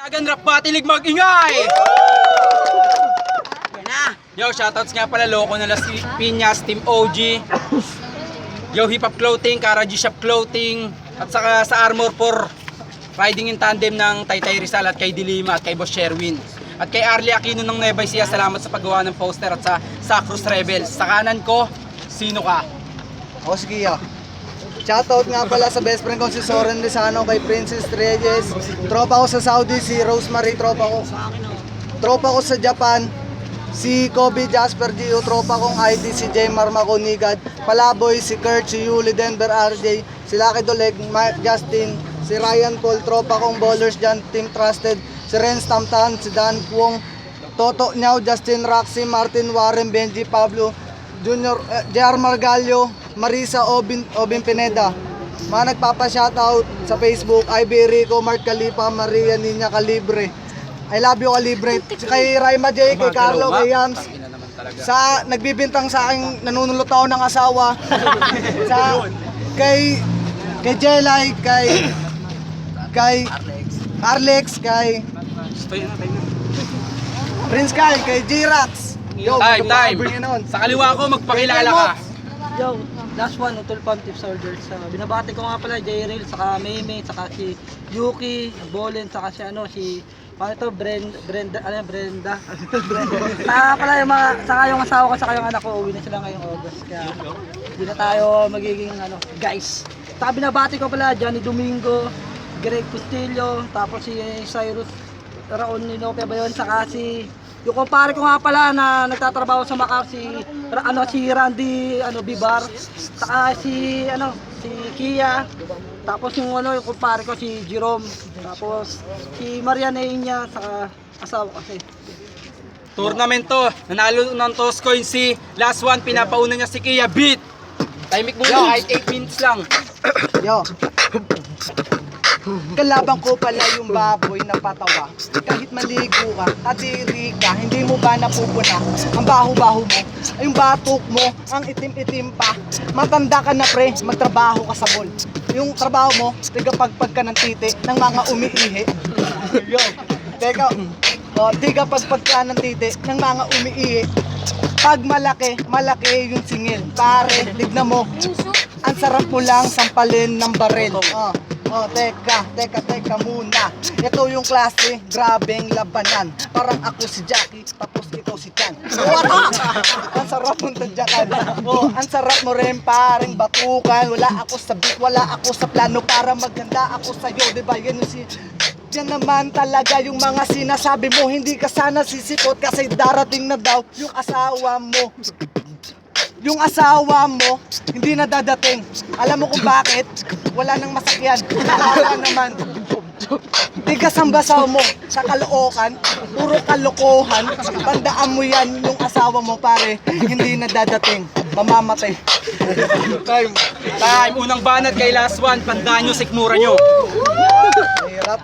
Yagan rap batilig mag-ingay! Yo, shoutouts nga pala, loko na si Piñas, Team OG. Yo, Hip Hop Clothing, Kara G Shop Clothing, at saka sa Armor 4 riding in tandem ng Taytay Rizal at kay Dilima at kay Boss Sherwin. At kay Arlie Aquino ng Nueva Ecija, salamat sa paggawa ng poster at sa Sacrus Rebels. Sa kanan ko, sino ka? Ako si Kia. Shoutout nga pala sa best friend ko si Soren Lizano, kay Princess Reyes. Tropa ko sa Saudi, si Rosemary, tropa ko. Tropa ko sa Japan, si Kobe Jasper Gio, tropa kong ID, si Jaymar Maconigad. Palaboy, si Kurt, si Yuli Denver RJ, si Lucky Doleg, Mike Justin, si Ryan Paul, tropa kong bowlers dyan, Team Trusted, si Renz Tamtan, si Dan Kwong, Toto Nyao, Justin Roxy, Martin Warren, Benji Pablo, Junior, JR Margallo, Marisa Obin Pineda. Mga nagpapa-shoutout sa Facebook, Ivy Rico, Mark Calipa, Maria Nina Calibre. I love you Calibre. Kay Raima J, kay Carlo, kay Yams. Sa nagbibintang sa akin, nanunulot ako ng asawa. Sa kay Jelay, kay Arlex, kay Prince Kyle, kay G-Rax. Yo, Time. Sa kaliwa ko, magpakilala ka. Yo, last one, Utol Pontiff Soldiers. Binabati ko nga pala J-Rail, saka Meme, saka si Yuki, Bolen, saka si paano to? Brenda. Saka pala yung mga, saka yung asawa ko, saka yung anak ko, uwi na sila ngayong August. Kaya hindi na tayo magiging guys. Saka binabati ko pala Johnny Domingo, Greg Pustillo, tapos si Cyrus Raon Ninoke ba yun, saka si yung kumpare ko nga pala na nagtatrabaho sa Macau, si Randy Bibar, saka si Kia, tapos yung yung kumpare ko si Jerome, tapos si Maria Neinya, saka asawa kasi. Tournament to, nanalo ng toss coin si last one, pinapauna niya si Kia Beat. Timing muna, kahit 8 minutes lang. Yo. Kalabang ko pala yung baboy na patawa. Kahit maligo ka, kadiri ka, hindi mo ba napupuna? Ang baho-baho mo, ay yung batok mo, ang itim-itim pa. Matanda ka na pre, magtrabaho ka sa mall. Yung trabaho mo, tigapagpag ka ng titi ng mga umiihi. Yo, teka, tigapagpag ka ng titi ng mga umiihi. Pag malaki yung singil. Pare, tignan mo, ang sarap mo lang sampalin ng baril. Teka muna. Ito yung klase, grabeng labanan. Parang ako si Jackie, tapos ikaw si Chan. Ang sarap mong tadyakan. Ang sarap mo rin paring batukan. Wala ako sa beat, wala ako sa plano para maganda ako sa'yo. Diba yan yung yan naman talaga yung mga sinasabi mo. Hindi ka sana sisikot kasi darating na daw yung asawa mo. Yung asawa mo, hindi na dadating. Alam mo kung bakit? Wala nang masakyan. Wala naman. Tigas ang basaw mo sa kalookan. Puro kalokohan. Tandaan mo yan, yung asawa mo pare. Hindi na dadating. Mamamatay. Time. Unang banat kay last one, tandaan nyo, sikmura nyo. Hirap.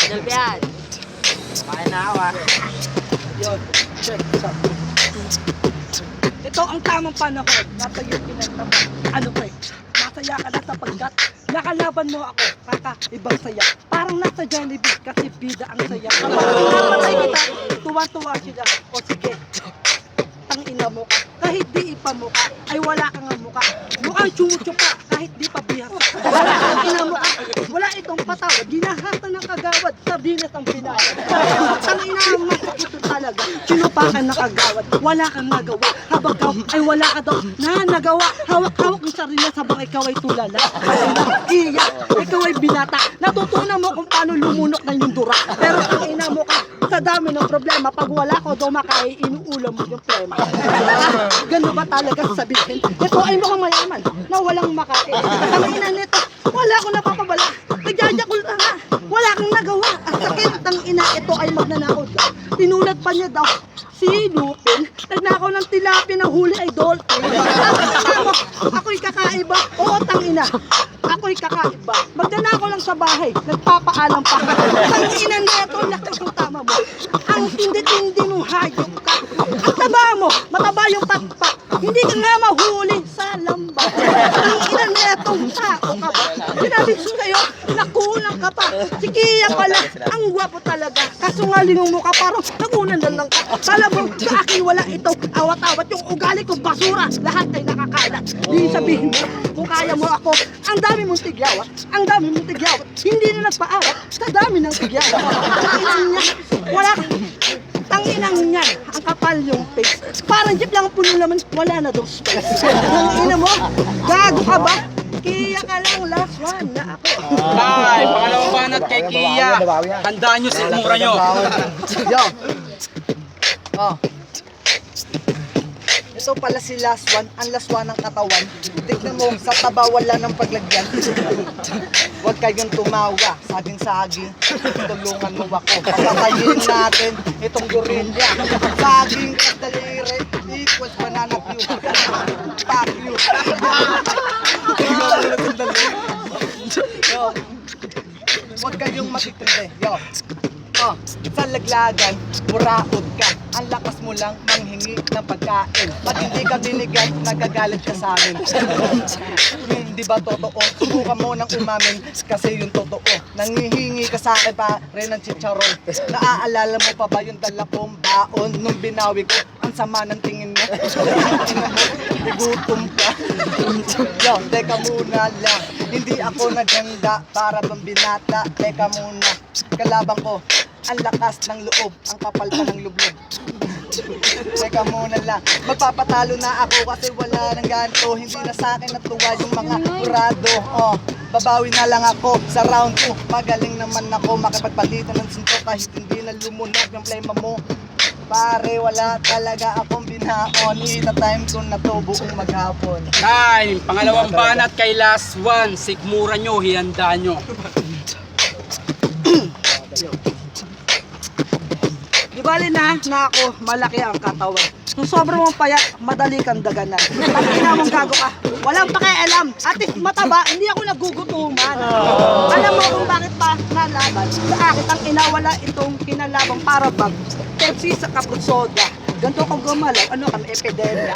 Dalbian. Kaya na ako Yun, check. Ito ang tamang panahon. Nasa iyo pinagtapan. Masaya ka na sapagkat nakalaban mo ako. Kakaibang saya. Parang nasa Jollibee kasi bida ang saya. Kapag pinapatay kita, tuwa-tuwa sila. O sige, ang ina mo ka. Kahit di ipamuka, ay wala kang mukha. Mukhang chumucho pa, kahit di pa bihas. Wala kang ina mo ka. Wala itong patawad. Ginahata ng kagawad. Sardinas ang pinayad. Ang ina mo ito talaga. Sinupakan ng kagawad. Wala kang nagawa. Habang ka ay wala ka daw na nagawa. Hawak-hawak ng sardinas habang ikaw ay tulala. Iya, ikaw ay binata. Natutunan mo kung paano lumunok ng yung dura. Pero ang ina mo ka, sa dami ng problema, pag wala ko dumakain, inuulam mo yung prema. Gano'n ba talaga sabihin? Ito ay mukhang mayaman na walang makain. Ang ina nito, wala akong napapabala. Nagjajakul ka nga, wala kang nagawa. Ang sakit ng ina, ito ay magnanakaw daw. Tinulat pa niya daw si Lupin. Nagnakaw ng tilapia ng huli ay dolphin. Ako'y kakaiba, oo tang ina. Ako'y kakaiba. Magnanakaw lang sa bahay, nagpapaalam pa. Ang ina nito, lakas ng tama mo. Ang tindi-tindi mong hayop ka. Ang taba mo, mataba yung pakpak. Hindi ka nga mahuli sa lamba. ba? Ang ina netong tao ka ba? Sinabi ko sa'yo, nakulang ka pa. Si Kia pala, ang gwapo talaga. Kaso nga lingon mo ka, parang nakunan lang ka. Alam mo, sa akin wala ito. Awat-awat yung ugali ko, basura. Lahat ay nakakalat. Di sabihin mo, kung kaya mo ako, ang dami mong tigyawat. Ang dami mong tigyawat. Hindi na nagpaawat sa dami ng tigyawat. Tanginang niya, wala tanginang niyan, ang kapal yung face. Parang jeep lang ang puno naman, wala na daw space. Tangina mo, gago ka ba? Kaya ka lang, last one na ako. Ay, pangalawang banat kay Kia. Tandaan nyo, sikmura nyo. Yo. Oh. Ito pala si last one, ang last one ng katawan. Tignan mo, sa taba wala ng paglagyan. Huwag kayong tumawa, saging-saging, tulungan mo ako. Papatayin natin itong gorilla. Saging at daliri, equals banana cue. Fuck you. Yo. Huwag kayong matitindi. Yo. Oh, sa laglagan, muraod ka. Ang lakas mo lang manghingi ng pagkain. Pag hindi ka binigay, nagagalit ka sa amin. Hindi ba totoo? Subukan mo nang umamin kasi yung totoo. Nangihingi ka sa akin pa rin ng chicharon. Naaalala mo pa ba yung dala kong baon nung binawi ko? Ang sama ng tingin mo. Gutom ka. Yo, teka muna lang. Hindi ako naganda para bang binata. Teka muna. Kalabang ko, ang lakas ng loob, ang kapal pa ng lublob. Teka muna lang, magpapatalo na ako kasi wala nang ganito. Hindi na sa akin natuwa yung mga kurado. Oh, babawi na lang ako sa round 2. Magaling naman ako makipagpalitan ng sinto kahit hindi na lumunog yung flame mo. Pare, wala talaga akong binaon. Ita-time ko na to buong maghapon. Time, pangalawang banat kay last one. Sikmura nyo, hihanda nyo. Di bali na ako, malaki ang katawan. Kung sobrang mong payat, madali kang daganan. Tangina mong gago ka, walang pakialam. At least mataba, hindi ako nagugutuman. Alam mo kung bakit pa nalaban? Sa akin, ang inawala itong kinalabang para bag. Pepsi sa kaput soda. Ganto kong gumalaw, ano kami, epidemya.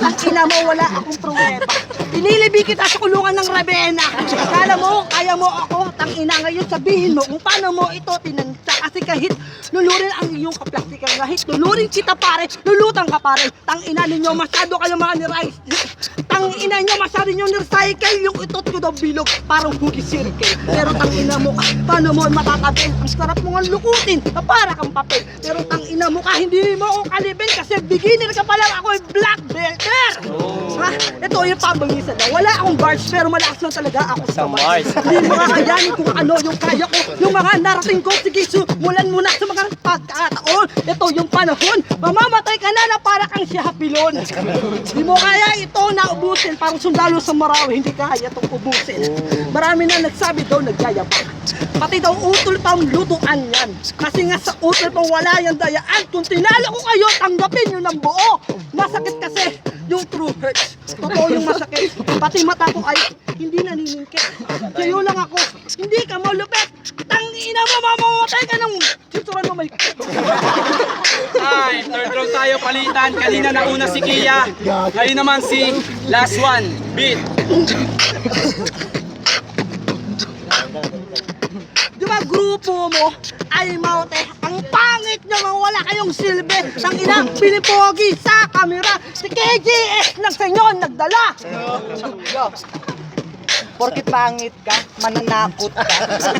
Ang ina mo, wala akong pruweba. Inilibi kita sa kulungan ng Ravenna. Akala mo, kaya mo ako, tangina ngayon sabihin mo kung paano mo ito tinansa. Kasi kahit lulurin ang iyong kaplastikang kahit lulurin kita pare, lulutang ka pare. Tangina ninyo, masyado kayo mga ni-rice. Tangina nyo, masyado nyo ni-recycle. Yung itot ko daw bilog, parang hugis circle. Pero tangina mo ka, paano mo matatabi? Ang sarap mo nga lukutin, na para kang papel. Pero tangina mo ka, hindi mo ako kalibin kasi beginner ka pa lang, ako ay black belter. Ha? Ito yung pabangisa na. Wala akong bars pero malakas lang talaga ako sa kamay. Hindi mo kakayanin kung ano yung kaya ko. Yung mga narating ko, sige, mulan muna sa mga pagkataon. Ito yung panahon. Mamamatay ka na para kang si Hapilon. Hindi mo kaya ito na ubusin. Parang sundalo sa Marawi, hindi kaya itong ubusin. Marami na nagsabi daw, nagyayabang. Pati daw utol pang lutuan yan. Kasi nga sa utol pang wala yung dayaan. Kung tinalo ko kayo, tanggapin nyo ng buo. Masakit kasi yung true hurts. Totoo yung masakit. Pati mata ko ay hindi naniningkit. Sa'yo lang ako, hindi ka malupit. Tangina mo, mamamatay ka ng sisuran mo may Ay, third round tayo, palitan. Kanina nauna si Kia. Ngayon naman si last one, Beat. Di ba grupo mo ay maute? Ang pangit nyo nga wala kayong silbi. Ang inang pinipogi sa kamera. Si KGS lang sa inyo nagdala. Yo. Porkit pangit ka, mananakot ka.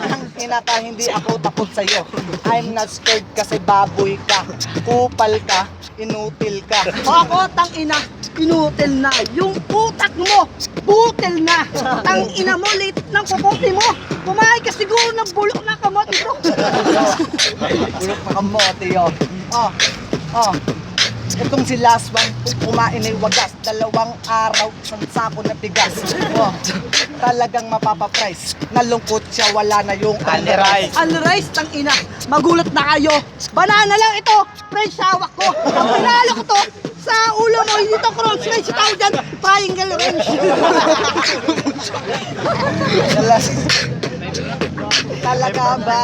Ang ina ka, hindi ako takot sa'yo. I'm not scared kasi baboy ka. Kupal ka, inutil ka. Ako, tang ina, inutil na. Yung utak mo, butil na. Tang ina mo, late ng kukuti mo. Kumain ka siguro ng bulok na kamote bro. Bulok na kamote, yo. Oh. Itong si last one, kung kumain ay wagas. 2 araw, isang sako na bigas. Oh, talagang mapapaprice. Nalungkot siya, wala na yung rice. Unrice, tang ina, magulat na kayo. Banana lang ito, fresh hawak ko. Ang pinalo ko to, sa ulo mo, hindi to cross range, tao dyan, triangle range. Talaga ba?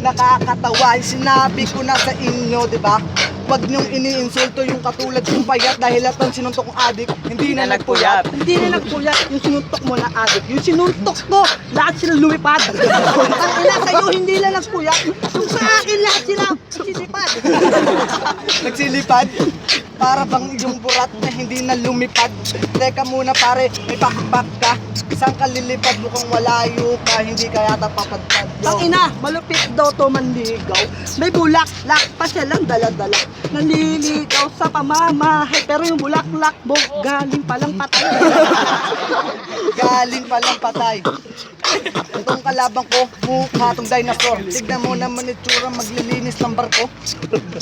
Nakakatawa. Sinabi ko na sa inyo, di ba? Wag niyong iniinsulto yung katulad kong payat dahil at ang sinuntok kong adik, hindi na nagpuyat. Hindi na nagpuyat yung sinuntok mo na adik. Yung sinuntok mo, lahat sila lumipad. Ang ina sa'yo, hindi na nagpuyat. Yung sa akin, lahat sila sinipad. Nagsilipad, para bang yung burat na hindi na lumipad. Teka muna pare, may pakpak ka. Saan ka lilipad, mukhang malayo ka, hindi ka yata papadpad. Ang ina, malupit daw to manligaw. May bulaklak pa silang dala-dala. Naliligaw sa pamamahay. Pero yung bulaklak mo, galing palang patay. Galing palang patay. Itong kalabang ko, mukha tong dinosaur. Tignan mo naman itsura, maglilinis ng barko.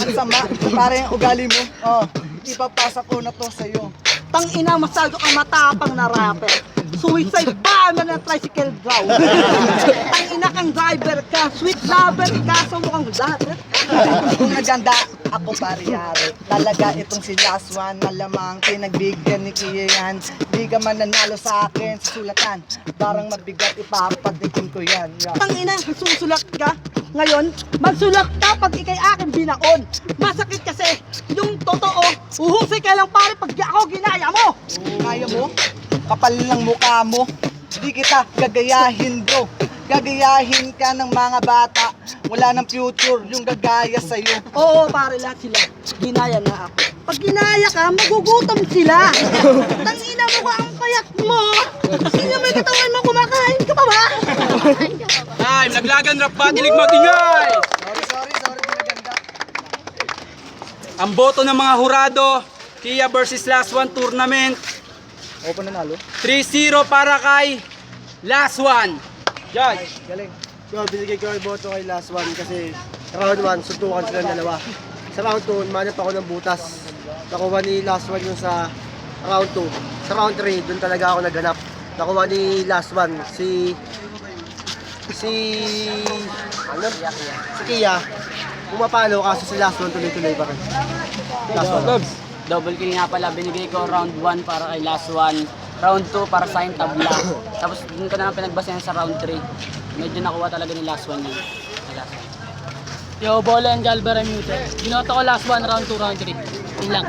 Ang sama, pare yung ugali mo. Oh, ipapasa ko na to sa'yo. Tang ina, masyado kang matapang na rapper. Suicide bomber na tricycle draw. Tang ina kang driver ka, sweet lover ka, so mukhang dagat. Kung naganda ako pariyari, talaga itong si Last One. Malamang pinagbigyan ni Kia yan. Di ka man nanalo sa akin sa sulatan. Parang mabigat, ipapadikin ko yan. Yeah. Tang ina, susulat ka. Ngayon, magsulat ka pag ikay akin binaon. Masakit kasi, yung totoo, uhusay ka lang pare pag di ako ginaya mo. Kaya mo? Kapal ng mukha mo. Di kita gagayahin bro. Gagayahin ka ng mga bata. Wala ng future yung gagaya sa'yo. Oo pare, lahat sila. Ginaya na ako. Pag ginaya ka, magugutom sila. Tang ina mo ka ang payat mo. Sino may katawan mo, kumakain ka pa ba? Time, naglagan rap ba? Dilig matingay! Sorry, pinaganda. Ang boto ng mga hurado, Kia versus Last One Tournament. Ako pa nanalo? 3-0 para kay Last One. Judge. Galing. Yo, binigay ko yung boto kay Last One kasi round 1, suntukan silang dalawa. Sa round 2, manap ako ng butas. Nakuha ni Last One yung sa round 2. Sa round 3, doon talaga ako naganap. Nakuha ni Last One, si Kia. Pumapalo kaso si Last One tuloy-tuloy pa rin. Last One. Double kill nga pala, binigay ko round 1 para kay Last One, round 2 para sa yung tabla. Tapos dun ko na lang pinagbasayan sa round 3. Medyo nakuha talaga ni Last One yun. Last One. Yo, Bola and Galber, I'm muted. Binoto ko Last One, round 2, round 3. Yun lang.